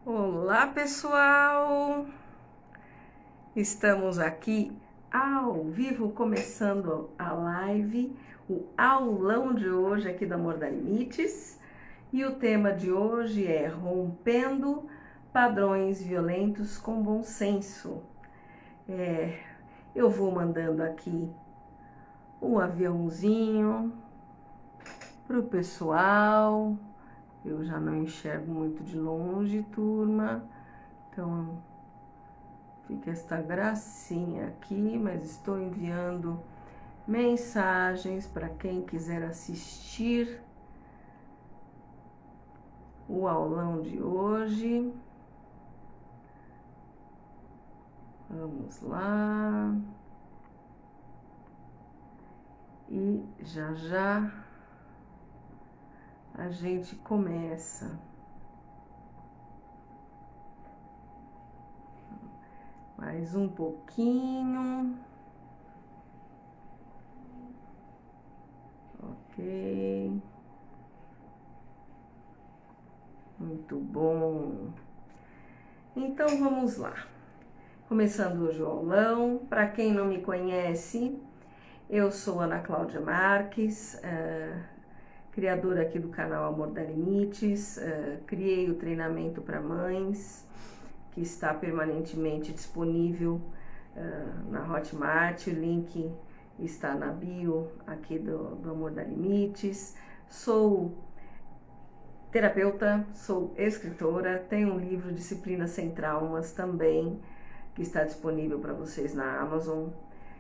Olá, pessoal! Estamos aqui ao vivo, começando a live, o aulão de hoje aqui do Amor Dá Limites. E o tema de hoje é Rompendo Padrões Violentos com Bom Senso. Eu vou mandando aqui um aviãozinho para o pessoal. Eu já não enxergo muito de longe, turma. Então, fica esta gracinha aqui, mas estou enviando mensagens para quem quiser assistir o aulão de hoje. Vamos lá. E já a gente começa. Mais um pouquinho. Ok. Muito bom. Então vamos lá. Começando hoje o aulão. Para quem não me conhece, eu sou Ana Cláudia Marques, criadora aqui do canal Amor Dá Limites. Criei o treinamento para mães, que está permanentemente disponível na Hotmart. O link está na bio aqui do Amor Dá Limites. Sou terapeuta, sou escritora, tenho um livro Disciplina Sem Traumas também, que está disponível para vocês na Amazon,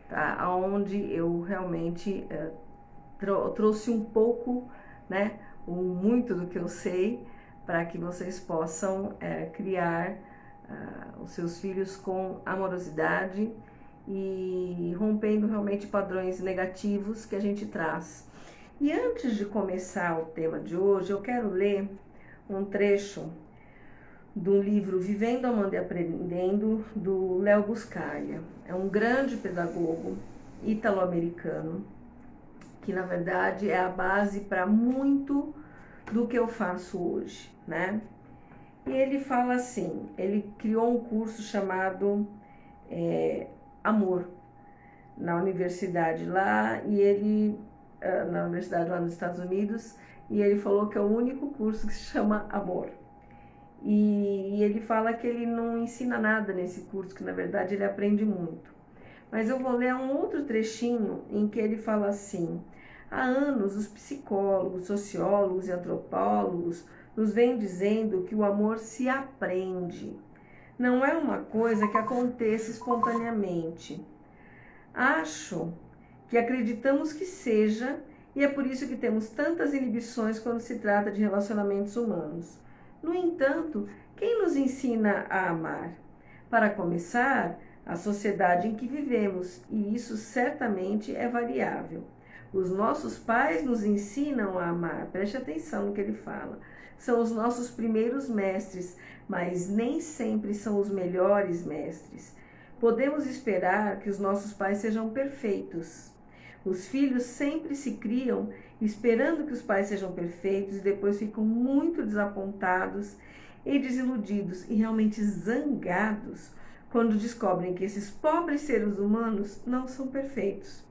tá? Onde eu realmente trouxe um pouco, né, muito do que eu sei, para que vocês possam criar os seus filhos com amorosidade e rompendo realmente padrões negativos que a gente traz. E antes de começar o tema de hoje, eu quero ler um trecho do livro Vivendo, Amando e Aprendendo, do Léo Buscaglia. É um grande pedagogo italo-americano, que na verdade é a base para muito do que eu faço hoje, né? E ele fala assim, ele criou um curso chamado Amor, na universidade lá, e ele, na universidade lá nos Estados Unidos, e ele falou que é o único curso que se chama Amor. E ele fala que ele não ensina nada nesse curso, que na verdade ele aprende muito. Mas eu vou ler um outro trechinho em que ele fala assim: há anos os psicólogos, sociólogos e antropólogos nos vêm dizendo que o amor se aprende. Não é uma coisa que aconteça espontaneamente. Acho que acreditamos que seja, e é por isso que temos tantas inibições quando se trata de relacionamentos humanos. No entanto, quem nos ensina a amar? Para começar, a sociedade em que vivemos, e isso certamente é variável. Os nossos pais nos ensinam a amar, preste atenção no que ele fala. São os nossos primeiros mestres, mas nem sempre são os melhores mestres. Podemos esperar que os nossos pais sejam perfeitos. Os filhos sempre se criam esperando que os pais sejam perfeitos e depois ficam muito desapontados e desiludidos e realmente zangados quando descobrem que esses pobres seres humanos não são perfeitos.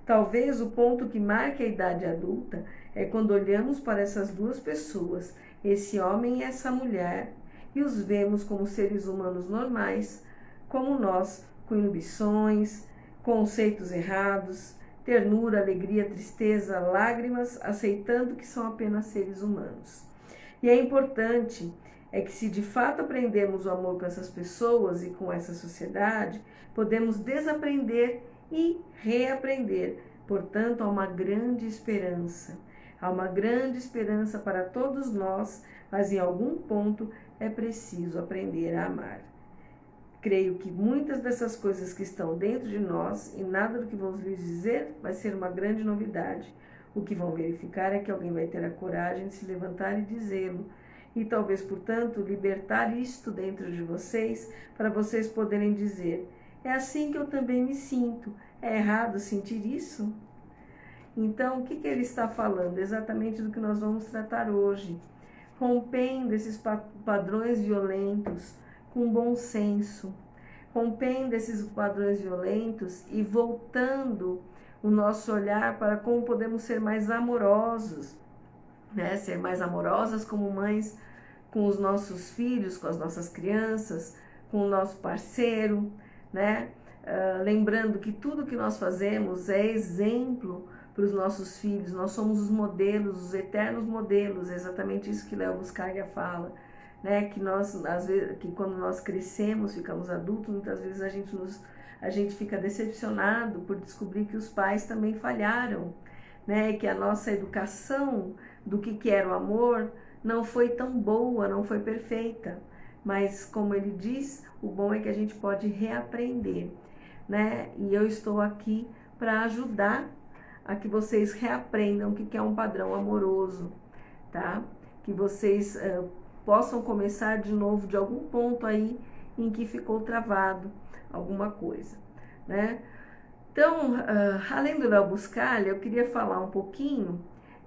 Talvez o ponto que marque a idade adulta é quando olhamos para essas duas pessoas, esse homem e essa mulher, e os vemos como seres humanos normais, como nós, com inibições, conceitos errados, ternura, alegria, tristeza, lágrimas, aceitando que são apenas seres humanos. E é importante que se de fato aprendemos o amor com essas pessoas e com essa sociedade, podemos desaprender e reaprender. Portanto, há uma grande esperança. Há uma grande esperança para todos nós, mas em algum ponto é preciso aprender a amar. Creio que muitas dessas coisas que estão dentro de nós, e nada do que vamos lhes dizer vai ser uma grande novidade. O que vão verificar é que alguém vai ter a coragem de se levantar e dizê-lo. E talvez, portanto, libertar isto dentro de vocês, para vocês poderem dizer: é assim que eu também me sinto. É errado sentir isso? Então, o que ele está falando? Exatamente do que nós vamos tratar hoje. rompendo esses padrões violentos com bom senso, rompendo esses padrões violentos e voltando o nosso olhar para como podemos ser mais amorosos, né? Ser mais amorosas como mães com os nossos filhos, com as nossas crianças, com o nosso parceiro, né? Lembrando que tudo que nós fazemos é exemplo para os nossos filhos, nós somos os modelos, os eternos modelos, é exatamente isso que Léo Buscaglia fala, né? Que nós, às vezes, que quando nós crescemos, ficamos adultos, muitas vezes a gente fica decepcionado por descobrir que os pais também falharam, né? Que a nossa educação do que era o amor não foi tão boa, não foi perfeita, mas como ele diz, o bom é que a gente pode reaprender, né? E eu estou aqui para ajudar a que vocês reaprendam o que é um padrão amoroso, tá? Que vocês possam começar de novo de algum ponto aí em que ficou travado alguma coisa, né? Então, além do Léo Buscaglia, eu queria falar um pouquinho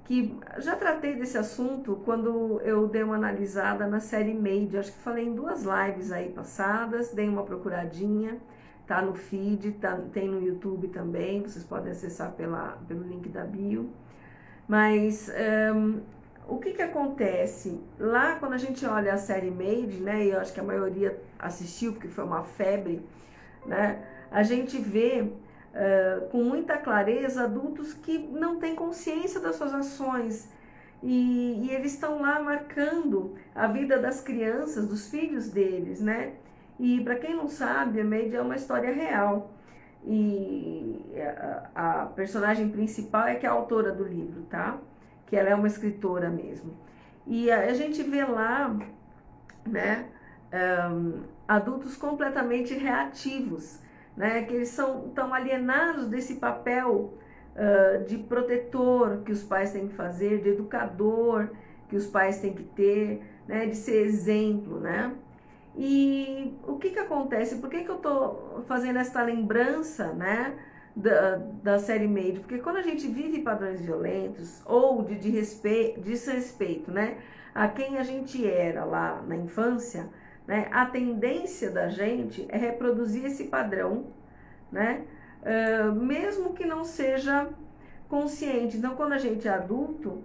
que já tratei desse assunto quando eu dei uma analisada na série Made, acho que falei em 2 lives aí passadas, dei uma procuradinha, tá no feed, tem no YouTube também, vocês podem acessar pelo link da bio. Mas o que acontece? Lá quando a gente olha a série Made, né, e eu acho que a maioria assistiu porque foi uma febre, né, a gente vê com muita clareza adultos que não têm consciência das suas ações e eles estão lá marcando a vida das crianças, dos filhos deles, né? E para quem não sabe, a Made é uma história real e a personagem principal é que é a autora do livro, tá? Que ela é uma escritora mesmo. E a gente vê lá, né, adultos completamente reativos, né, que eles estão alienados desse papel de protetor que os pais têm que fazer, de educador que os pais têm que ter, né, de ser exemplo, né? E o que acontece? Por que eu estou fazendo essa lembrança, né, da série Made? Porque quando a gente vive padrões violentos ou de desrespeito, né, a quem a gente era lá na infância, né, a tendência da gente é reproduzir esse padrão, né, mesmo que não seja consciente. Então, quando a gente é adulto,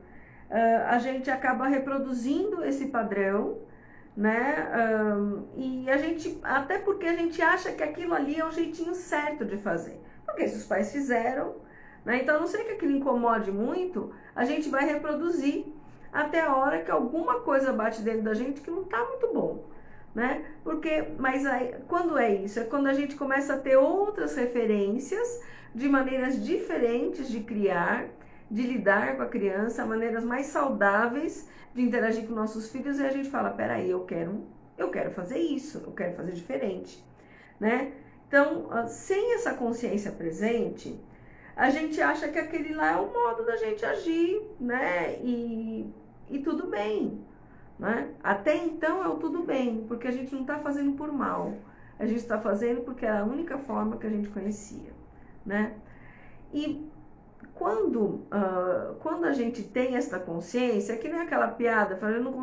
a gente acaba reproduzindo esse padrão, né, e a gente, até porque a gente acha que aquilo ali é o jeitinho certo de fazer, porque se os pais fizeram, né, então a não ser que aquilo incomode muito, a gente vai reproduzir até a hora que alguma coisa bate dentro da gente que não está muito bom, né? Mas aí, quando é isso? É quando a gente começa a ter outras referências de maneiras diferentes de criar, de lidar com a criança, maneiras mais saudáveis de interagir com nossos filhos, e a gente fala, peraí, eu quero fazer isso, eu quero fazer diferente, né? Então, sem essa consciência presente, a gente acha que aquele lá é o modo da gente agir, né? E tudo bem, né? Até então é o tudo bem, porque a gente não está fazendo por mal, a gente está fazendo porque era a única forma que a gente conhecia, né? E quando a gente tem essa consciência, que nem aquela piada, fala, eu não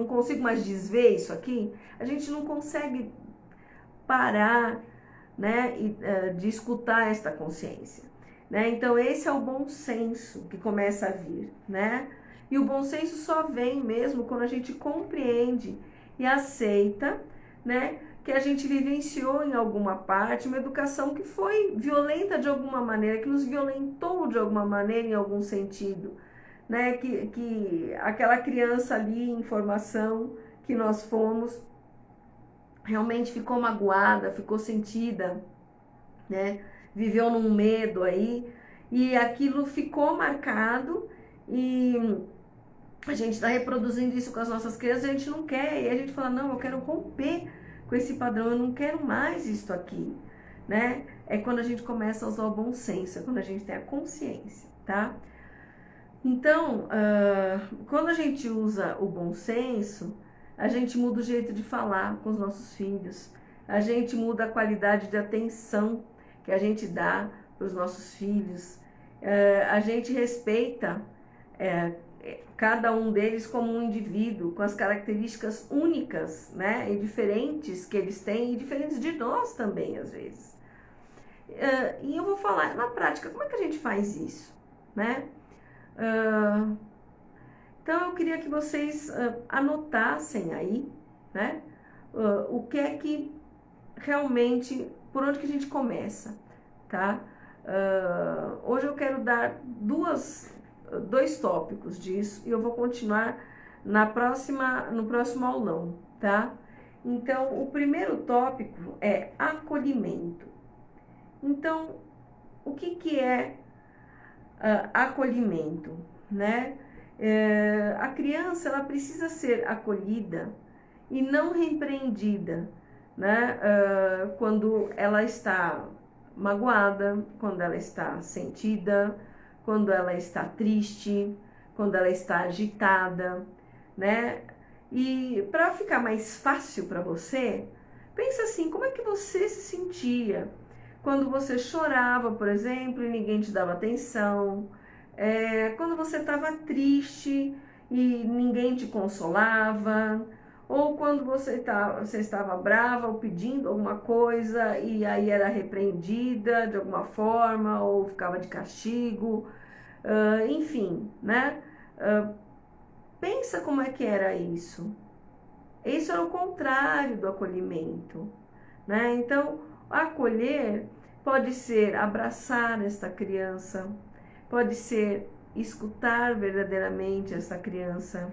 consigo mais desver isso aqui, a gente não consegue parar, né, de escutar esta consciência, né? Então esse é o bom senso que começa a vir, né? E o bom senso só vem mesmo quando a gente compreende e aceita, né, que a gente vivenciou em alguma parte uma educação que foi violenta de alguma maneira, que nos violentou de alguma maneira em algum sentido, né? Que aquela criança ali em formação que nós fomos realmente ficou magoada, ficou sentida, né? Viveu num medo aí e aquilo ficou marcado e a gente está reproduzindo isso com as nossas crianças, a gente não quer, e a gente fala, não, eu quero romper com esse padrão, eu não quero mais isto aqui, né? É quando a gente começa a usar o bom senso, é quando a gente tem a consciência, tá? Então, quando a gente usa o bom senso, a gente muda o jeito de falar com os nossos filhos, a gente muda a qualidade de atenção que a gente dá para os nossos filhos, a gente respeita cada um deles como um indivíduo, com as características únicas, né, e diferentes que eles têm, e diferentes de nós também, às vezes. E eu vou falar, na prática, como é que a gente faz isso, né? Então, eu queria que vocês anotassem aí, né, o que é que realmente, por onde que a gente começa, tá? Hoje eu quero dar dois tópicos disso e eu vou continuar no próximo aulão, tá? Então, o primeiro tópico é acolhimento. Então, o que é acolhimento, né? A criança, ela precisa ser acolhida e não repreendida, né? Quando ela está magoada, quando ela está sentida, quando ela está triste, quando ela está agitada, né? E para ficar mais fácil para você, pensa assim, como é que você se sentia quando você chorava, por exemplo, e ninguém te dava atenção, quando você estava triste e ninguém te consolava, ou quando você estava brava ou pedindo alguma coisa e aí era repreendida de alguma forma ou ficava de castigo, enfim, né? Pensa como é que era isso. Isso era o contrário do acolhimento, né? Então, acolher pode ser abraçar esta criança, pode ser escutar verdadeiramente essa criança,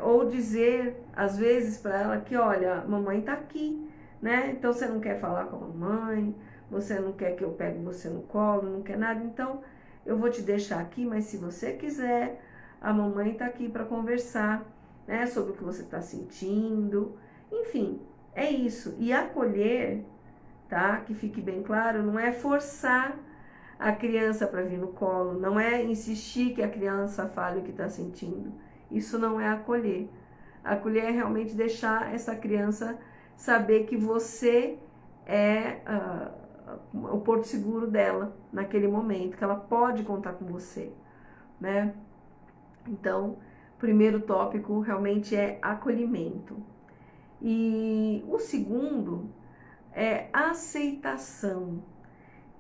ou dizer às vezes para ela que, olha, mamãe tá aqui, né? Então você não quer falar com a mamãe, você não quer que eu pegue você no colo, não quer nada, então eu vou te deixar aqui, mas se você quiser, a mamãe tá aqui para conversar, né, sobre o que você está sentindo, enfim, é isso. E acolher, tá? Que fique bem claro, não é forçar a criança para vir no colo, não é insistir que a criança fale o que está sentindo. Isso não é acolher. Acolher é realmente deixar essa criança saber que você é o porto seguro dela naquele momento, que ela pode contar com você, né? Então, o primeiro tópico realmente é acolhimento. E o segundo é aceitação.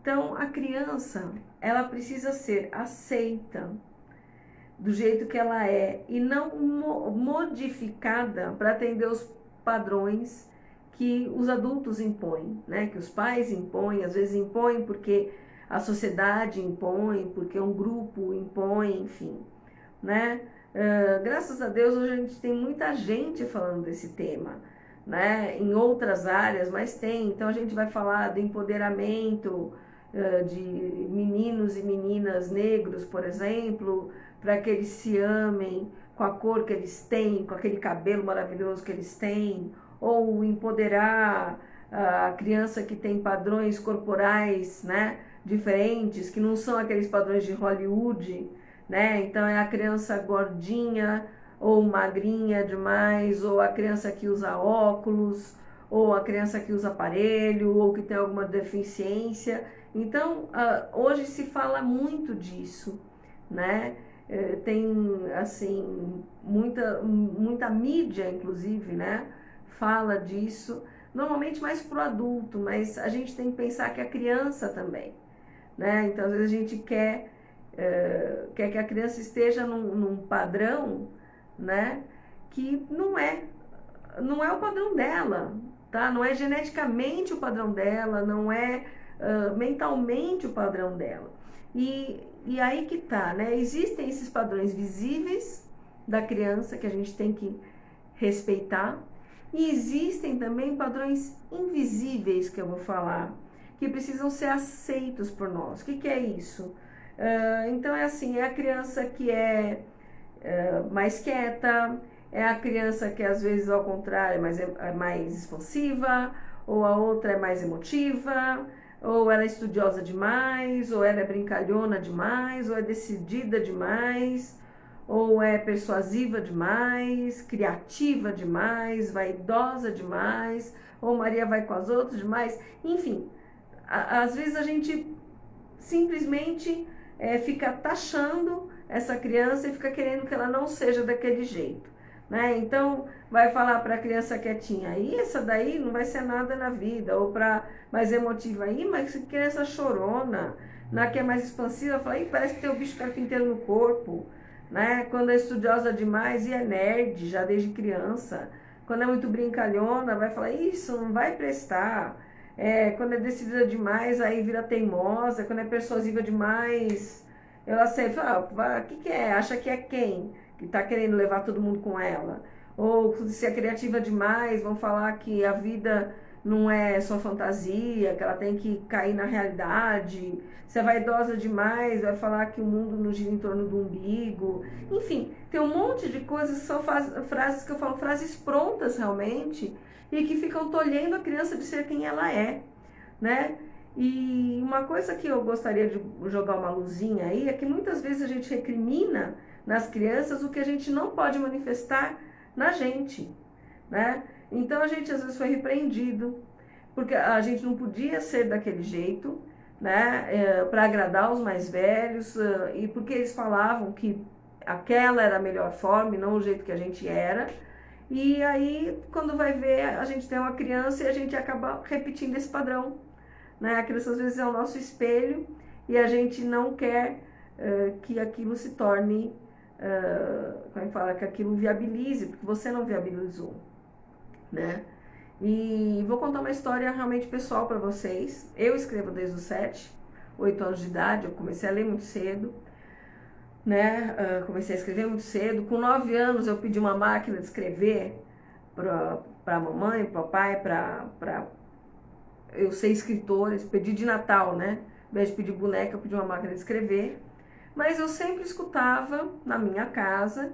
Então, a criança, ela precisa ser aceita do jeito que ela é e não modificada para atender os padrões que os adultos impõem, né? Que os pais impõem, às vezes impõem porque a sociedade impõe, porque um grupo impõe, enfim, né? Graças a Deus hoje a gente tem muita gente falando desse tema, né? Em outras áreas, mas tem. Então a gente vai falar do empoderamento de meninos e meninas negros, por exemplo, para que eles se amem com a cor que eles têm, com aquele cabelo maravilhoso que eles têm, ou empoderar a criança que tem padrões corporais, né, diferentes, que não são aqueles padrões de Hollywood, né? Então é a criança gordinha ou magrinha demais, ou a criança que usa óculos, ou a criança que usa aparelho, ou que tem alguma deficiência. Então, hoje se fala muito disso, né? Tem, assim, muita mídia, inclusive, né? Fala disso, normalmente mais pro adulto, mas a gente tem que pensar que a criança também, né? Então, às vezes a gente quer que a criança esteja num padrão, né? Que não é o padrão dela, tá? Não é geneticamente o padrão dela, não é mentalmente o padrão dela. E aí que tá, né? Existem esses padrões visíveis da criança que a gente tem que respeitar, e existem também padrões invisíveis que eu vou falar, que precisam ser aceitos por nós. O que é isso? Então é assim, é a criança que é mais quieta, é a criança que às vezes ao contrário é mais expansiva, ou a outra é mais emotiva, ou ela é estudiosa demais, ou ela é brincalhona demais, ou é decidida demais, ou é persuasiva demais, criativa demais, vaidosa demais, ou Maria vai com as outras demais, enfim, às vezes a gente simplesmente fica taxando essa criança e fica querendo que ela não seja daquele jeito, né? Então, vai falar para a criança quietinha, aí essa daí não vai ser nada na vida, ou para mais emotiva, aí, mas que criança chorona, na que é mais expansiva, fala, aí parece que tem o bicho carpinteiro no corpo, né? Quando é estudiosa demais e é nerd, já desde criança. Quando é muito brincalhona, vai falar, isso não vai prestar. Quando é decidida demais, aí vira teimosa. Quando é persuasiva demais, ela sempre fala, o que é? Acha que é quem? Que tá querendo levar todo mundo com ela. Ou se é criativa demais, vão falar que a vida não é só fantasia, que ela tem que cair na realidade. Se é vaidosa demais, vai falar que o mundo não gira em torno do umbigo. Enfim, tem um monte de coisas que são frases que eu falo, frases prontas realmente, e que ficam tolhendo a criança de ser quem ela é, né? E uma coisa que eu gostaria de jogar uma luzinha aí é que muitas vezes a gente recrimina nas crianças o que a gente não pode manifestar na gente, né? Então a gente às vezes foi repreendido, porque a gente não podia ser daquele jeito, né? Para agradar os mais velhos, e porque eles falavam que aquela era a melhor forma e não o jeito que a gente era. E aí, quando vai ver, a gente tem uma criança e a gente acaba repetindo esse padrão, né? A criança às vezes é o nosso espelho e a gente não quer que aquilo se torne, como é que fala, que aquilo viabilize, porque você não viabilizou, né? E vou contar uma história realmente pessoal para vocês. Eu escrevo desde os 7, 8 anos de idade, eu comecei a ler muito cedo, né? Comecei a escrever muito cedo. Com 9 anos eu pedi uma máquina de escrever para a mamãe, para o papai, para eu ser escritora, pedi de Natal, né? Ao invés de pedir boneca, eu pedi uma máquina de escrever. Mas eu sempre escutava na minha casa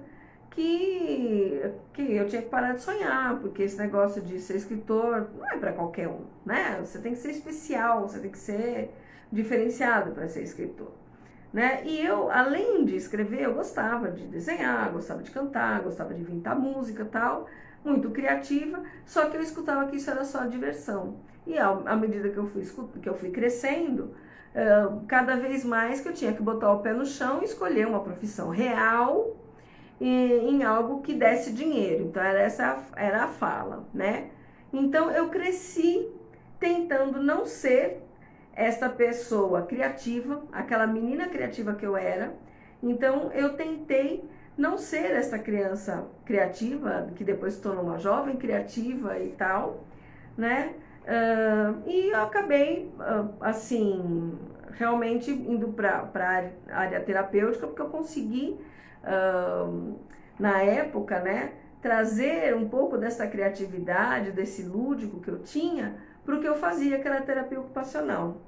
que eu tinha que parar de sonhar, porque esse negócio de ser escritor não é para qualquer um, né? Você tem que ser especial, você tem que ser diferenciado para ser escritor, né? E eu, além de escrever, eu gostava de desenhar, gostava de cantar, gostava de inventar música e tal, muito criativa, só que eu escutava que isso era só diversão. E à medida que eu fui crescendo, cada vez mais que eu tinha que botar o pé no chão e escolher uma profissão real em algo que desse dinheiro. Então essa era a fala, né? Então eu cresci tentando não ser esta pessoa criativa, aquela menina criativa que eu era. Então eu tentei não ser essa criança criativa, que depois se tornou uma jovem criativa e tal, né? E eu acabei, assim, realmente indo para a área terapêutica, porque eu consegui, na época, né, trazer um pouco dessa criatividade, desse lúdico que eu tinha, para o que eu fazia, que era terapia ocupacional,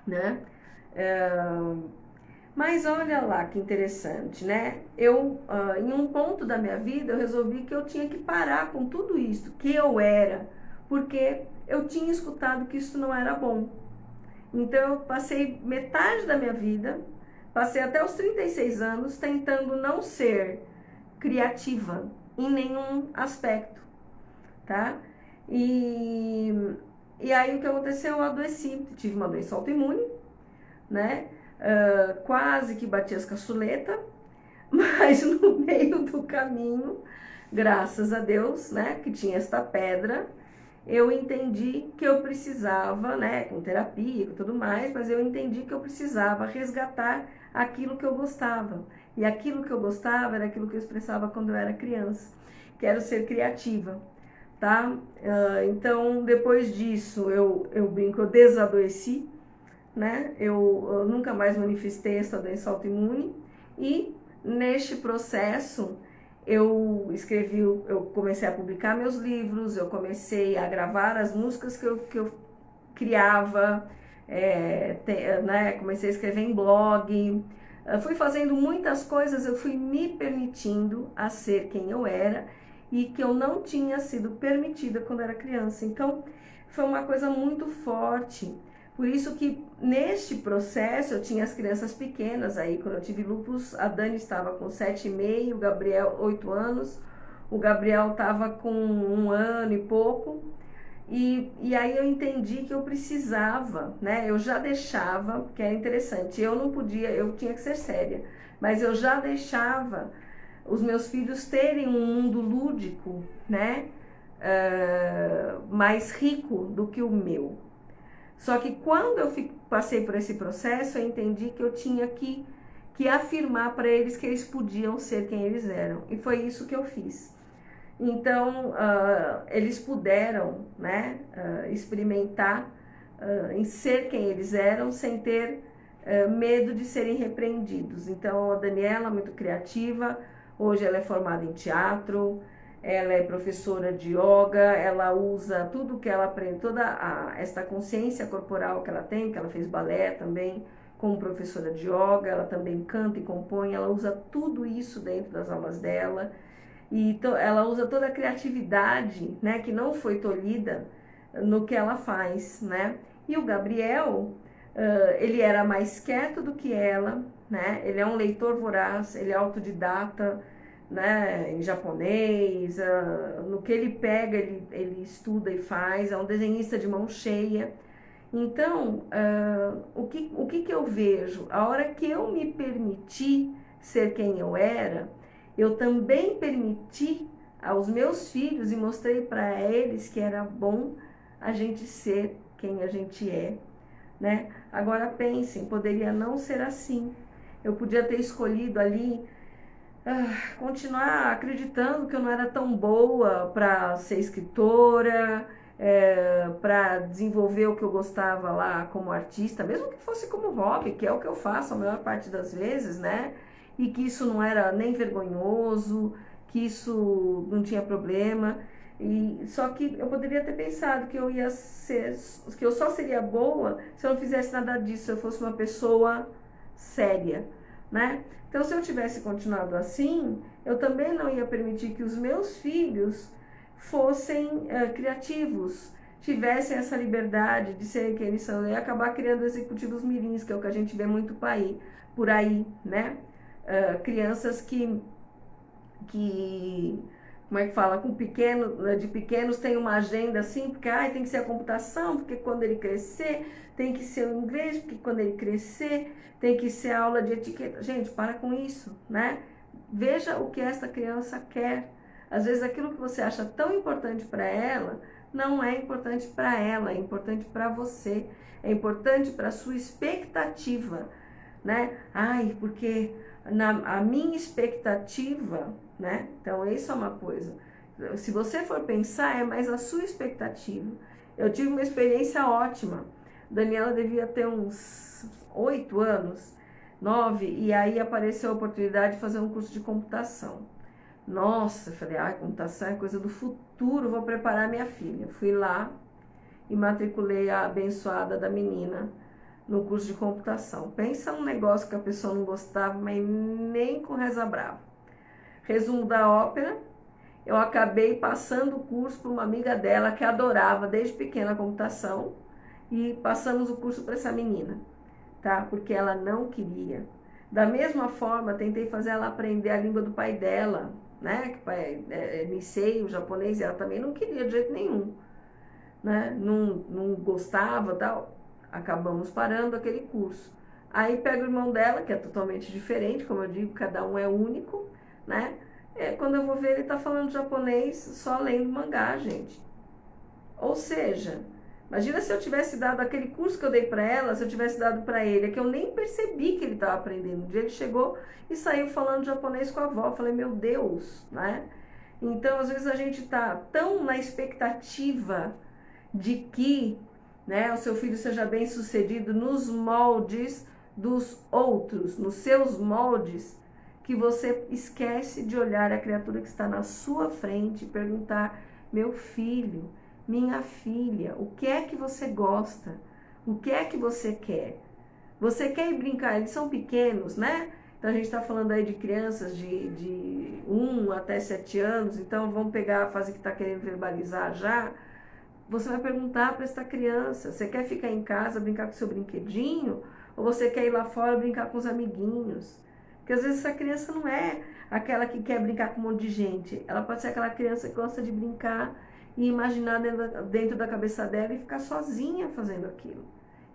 né? Mas olha lá que interessante, né? Eu, em um ponto da minha vida, eu resolvi que eu tinha que parar com tudo isso que eu era, porque eu tinha escutado que isso não era bom. Então eu passei metade da minha vida, passei até os 36 anos tentando não ser criativa em nenhum aspecto, tá? E aí o que aconteceu? Eu adoeci, tive uma doença autoimune, né? Quase que bati as caçuletas, mas no meio do caminho, graças a Deus, né, que tinha esta pedra, eu entendi que eu precisava, né, com terapia e tudo mais, mas eu entendi que eu precisava resgatar aquilo que eu gostava. E aquilo que eu gostava era aquilo que eu expressava quando eu era criança. Quero ser criativa, tá? Então, depois disso, eu brinco, eu desadoeci, né? Eu nunca mais manifestei essa doença autoimune e neste processo eu comecei a publicar meus livros, eu comecei a gravar as músicas que eu criava, né? Comecei a escrever em blog, fui fazendo muitas coisas, eu fui me permitindo a ser quem eu era e que eu não tinha sido permitida quando era criança. Então foi uma coisa muito forte. Por isso que neste processo eu tinha as crianças pequenas aí, quando eu tive lúpus, a Dani estava com 7,5, o Gabriel 8 anos, o Gabriel estava com 1 ano e pouco, E aí eu entendi que eu precisava, né? Eu já deixava, que era interessante, eu não podia, eu tinha que ser séria, mas eu já deixava os meus filhos terem um mundo lúdico, né? Mais rico do que o meu. Só que quando eu passei por esse processo, eu entendi que eu tinha que afirmar para eles que eles podiam ser quem eles eram. E foi isso que eu fiz. Então, eles puderam, né, experimentar em ser quem eles eram, sem ter medo de serem repreendidos. Então, a Daniela, muito criativa, hoje ela é formada em teatro, ela é professora de yoga, ela usa tudo que ela aprende, esta consciência corporal que ela tem, que ela fez balé também, como professora de yoga, ela também canta e compõe, ela usa tudo isso dentro das aulas dela. E ela usa toda a criatividade, né, que não foi tolhida no que ela faz, né? E o Gabriel, ele era mais quieto do que ela, né? Ele é um leitor voraz, ele é autodidata, né, em japonês, no que ele pega, ele estuda e faz, é um desenhista de mão cheia. Então, o que eu vejo? A hora que eu me permiti ser quem eu era, eu também permiti aos meus filhos e mostrei para eles que era bom a gente ser quem a gente é, né? Agora pensem, poderia não ser assim. Eu podia ter escolhido ali continuar acreditando que eu não era tão boa para ser escritora, para desenvolver o que eu gostava lá como artista, mesmo que fosse como hobby, que é o que eu faço a maior parte das vezes, né? E que isso não era nem vergonhoso, que isso não tinha problema. E só que eu poderia ter pensado que eu ia ser, que eu só seria boa se eu não fizesse nada disso, se eu fosse uma pessoa séria, né? Então, se eu tivesse continuado assim, eu também não ia permitir que os meus filhos fossem criativos, tivessem essa liberdade de serem quem eles são, e acabar criando executivos mirins, que é o que a gente vê muito por aí, né? Crianças que como é que fala, de pequenos tem uma agenda assim, porque tem que ser a computação, porque quando ele crescer tem que ser o inglês, porque quando ele crescer tem que ser a aula de etiqueta. Gente, para com isso, né? Veja o que esta criança quer. Às vezes aquilo que você acha tão importante para ela, não é importante para ela, é importante para você, é importante para a sua expectativa, né? Porque a minha expectativa, né? Então, isso é uma coisa. Se você for pensar, é mais a sua expectativa. Eu tive uma experiência ótima. Daniela devia ter uns 8 anos, 9, e aí apareceu a oportunidade de fazer um curso de computação. Nossa, eu falei, computação é coisa do futuro, vou preparar minha filha. Fui lá e matriculei a abençoada da menina no curso de computação. Pensa um negócio que a pessoa não gostava, mas nem com reza brava. Resumo da ópera, eu acabei passando o curso para uma amiga dela que adorava desde pequena a computação, e passamos o curso para essa menina, tá? Porque ela não queria. Da mesma forma, tentei fazer ela aprender a língua do pai dela, né? Que pai Nisei, o japonês, e ela também não queria de jeito nenhum, né? Não gostava, tal. Acabamos parando aquele curso. Aí pega o irmão dela, que é totalmente diferente, como eu digo, cada um é único, né? Quando eu vou ver, ele tá falando japonês só lendo mangá, gente. Ou seja, imagina se eu tivesse dado aquele curso que eu dei para ela, se eu tivesse dado para ele, que eu nem percebi que ele estava aprendendo. Um dia ele chegou e saiu falando japonês com a avó. Eu falei, meu Deus, né? Então, às vezes a gente tá tão na expectativa de que, né, o seu filho seja bem sucedido nos moldes dos outros, nos seus moldes, que você esquece de olhar a criatura que está na sua frente e perguntar, meu filho, minha filha, o que é que você gosta? O que é que você quer? Você quer ir brincar? Eles são pequenos, né? Então a gente está falando aí de crianças de 1 até 7 anos, então vamos pegar a fase que está querendo verbalizar já. Você vai perguntar para esta criança, você quer ficar em casa, brincar com seu brinquedinho? Ou você quer ir lá fora brincar com os amiguinhos? Porque às vezes essa criança não é. aquela que quer brincar com um monte de gente. Ela pode ser aquela criança que gosta de brincar e imaginar dentro da cabeça dela e ficar sozinha fazendo aquilo.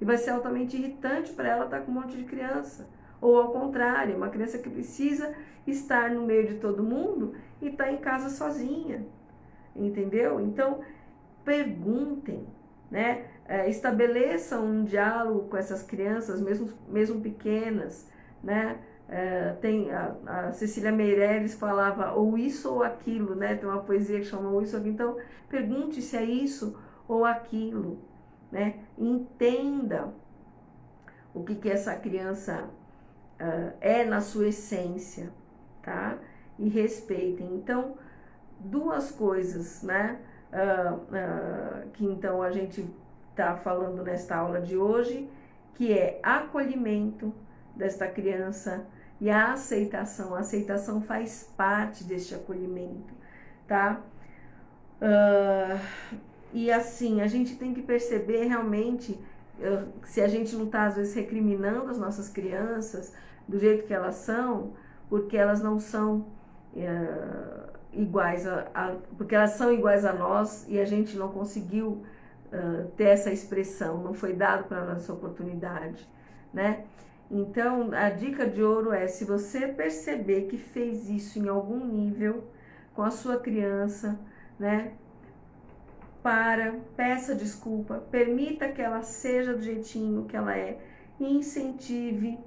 E vai ser altamente irritante para ela estar com um monte de criança. Ou ao contrário, uma criança que precisa estar no meio de todo mundo e está em casa sozinha. Entendeu? Então, perguntem, né? Estabeleçam um diálogo com essas crianças, mesmo pequenas, né? Tem a Cecília Meirelles falava ou isso ou aquilo, né? Tem uma poesia que chama ou isso ou aquilo. Então, pergunte se é isso ou aquilo, né? Entenda o que essa criança é na sua essência, tá? E respeitem. Então, duas coisas, né? Que então a gente está falando nesta aula de hoje, que é acolhimento desta criança e a aceitação. A aceitação faz parte deste acolhimento, tá? E assim, a gente tem que perceber realmente se a gente não está às vezes recriminando as nossas crianças do jeito que elas são, porque elas não são iguais porque elas são iguais a nós e a gente não conseguiu ter essa expressão, não foi dado para nós essa oportunidade, né? Então, a dica de ouro é, se você perceber que fez isso em algum nível com a sua criança, né? Peça desculpa, permita que ela seja do jeitinho que ela é, incentive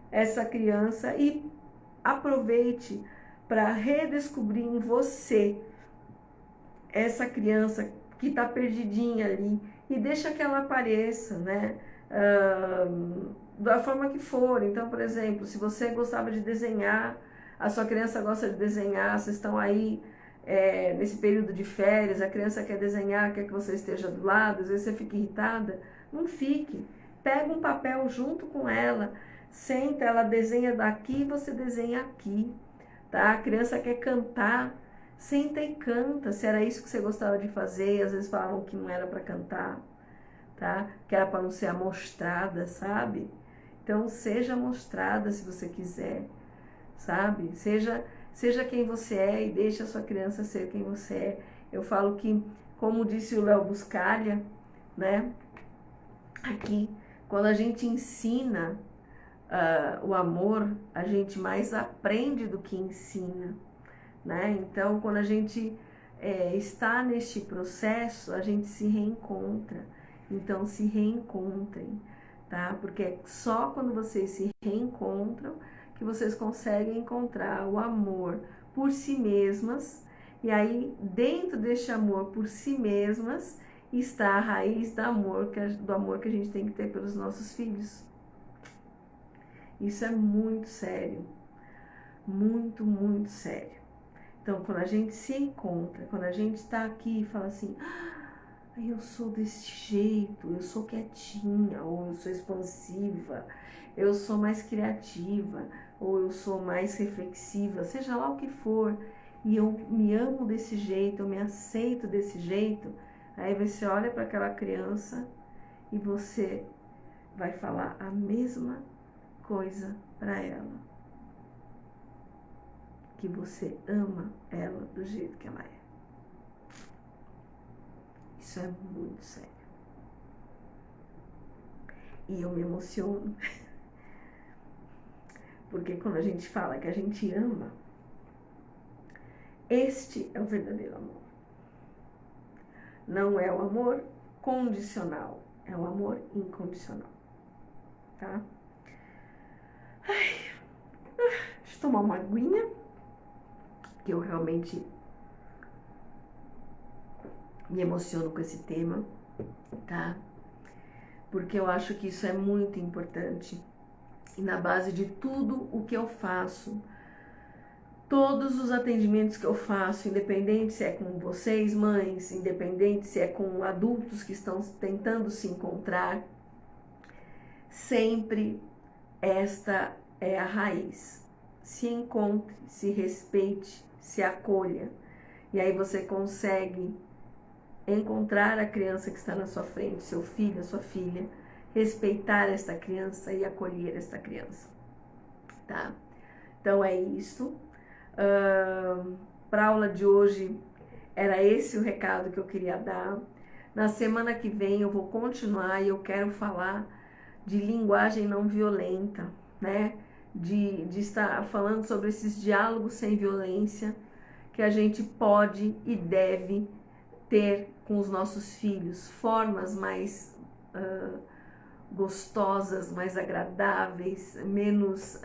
essa criança e aproveite para redescobrir em você essa criança que está perdidinha ali e deixa que ela apareça, né? Da forma que for. Então, por exemplo, se você gostava de desenhar, a sua criança gosta de desenhar, vocês estão aí nesse período de férias, a criança quer desenhar, quer que você esteja do lado, às vezes você fica irritada, não fique. Pega um papel junto com ela, senta, ela desenha daqui, você desenha aqui, tá? A criança quer cantar, senta e canta, se era isso que você gostava de fazer, às vezes falavam que não era para cantar, tá? Que era para não ser amostrada, sabe? Então, seja mostrada se você quiser, sabe? Seja quem você é e deixe a sua criança ser quem você é. Eu falo que, como disse o Léo Buscaglia, né? Aqui, quando a gente ensina o amor, a gente mais aprende do que ensina, né? Então, quando a gente está neste processo, a gente se reencontra. Então, se reencontrem, tá? Porque é só quando vocês se reencontram que vocês conseguem encontrar o amor por si mesmas. E aí, dentro deste amor por si mesmas, está a raiz do amor que a gente tem que ter pelos nossos filhos. Isso é muito sério. Muito, muito sério. Então, quando a gente se encontra, quando a gente está aqui e fala assim, eu sou desse jeito, eu sou quietinha, ou eu sou expansiva, eu sou mais criativa, ou eu sou mais reflexiva, seja lá o que for, e eu me amo desse jeito, eu me aceito desse jeito, aí você olha para aquela criança e você vai falar a mesma coisa para ela. Que você ama ela do jeito que ela é. Isso é muito sério. E eu me emociono. Porque quando a gente fala que a gente ama, este é o verdadeiro amor. Não é o amor condicional, é o amor incondicional. Tá? Deixa eu tomar uma aguinha, que eu realmente me emociono com esse tema, tá? Porque eu acho que isso é muito importante. E na base de tudo o que eu faço, todos os atendimentos que eu faço, independente se é com vocês, mães, independente se é com adultos que estão tentando se encontrar, sempre esta é a raiz. Se encontre, se respeite, se acolha. E aí você consegue encontrar a criança que está na sua frente, seu filho, a sua filha, respeitar esta criança e acolher esta criança, tá? Então é isso. Para a aula de hoje, era esse o recado que eu queria dar. Na semana que vem eu vou continuar e eu quero falar de linguagem não violenta, né? De estar falando sobre esses diálogos sem violência que a gente pode e deve ter com os nossos filhos, formas mais gostosas, mais agradáveis, menos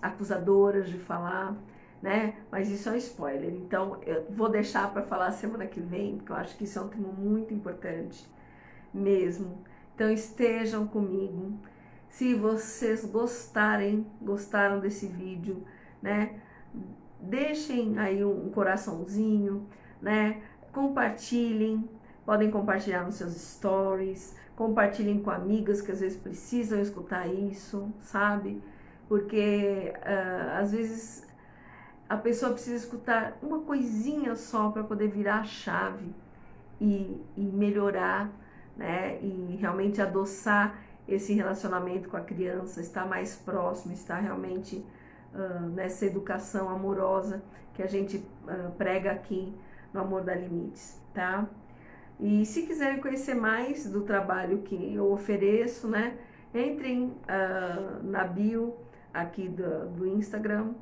acusadoras de falar, né? Mas isso é um spoiler, então eu vou deixar para falar semana que vem, porque eu acho que isso é um tema muito importante mesmo. Então estejam comigo. Se vocês gostaram desse vídeo, né? Deixem aí um coraçãozinho, né? Compartilhem, podem compartilhar nos seus stories, compartilhem com amigas que às vezes precisam escutar isso, sabe? Porque às vezes a pessoa precisa escutar uma coisinha só para poder virar a chave e melhorar, né? E realmente adoçar esse relacionamento com a criança, estar mais próximo, estar realmente nessa educação amorosa que a gente prega aqui no Amor Dá Limites, tá? E se quiserem conhecer mais do trabalho que eu ofereço, né? Entrem na bio aqui do Instagram,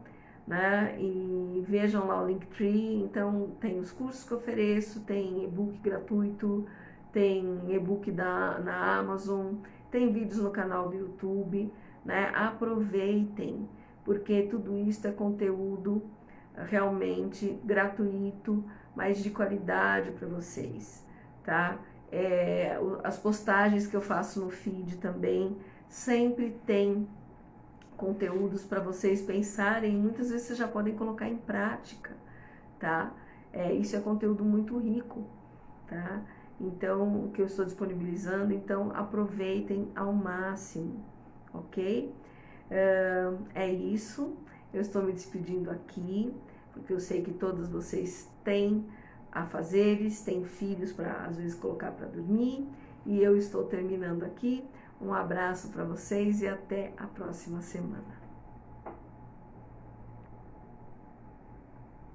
né? E vejam lá o Linktree. Então tem os cursos que eu ofereço, tem e-book gratuito, tem e-book na Amazon, tem vídeos no canal do YouTube, né? Aproveitem, porque tudo isso é conteúdo realmente gratuito, mas de qualidade para vocês, tá? As postagens que eu faço no feed também sempre tem conteúdos para vocês pensarem, muitas vezes vocês já podem colocar em prática, tá? Isso é conteúdo muito rico, tá? Então, o que eu estou disponibilizando, então aproveitem ao máximo, ok? É isso, eu estou me despedindo aqui, porque eu sei que todos vocês têm afazeres, têm filhos para às vezes colocar para dormir, e eu estou terminando aqui. Um abraço para vocês e até a próxima semana.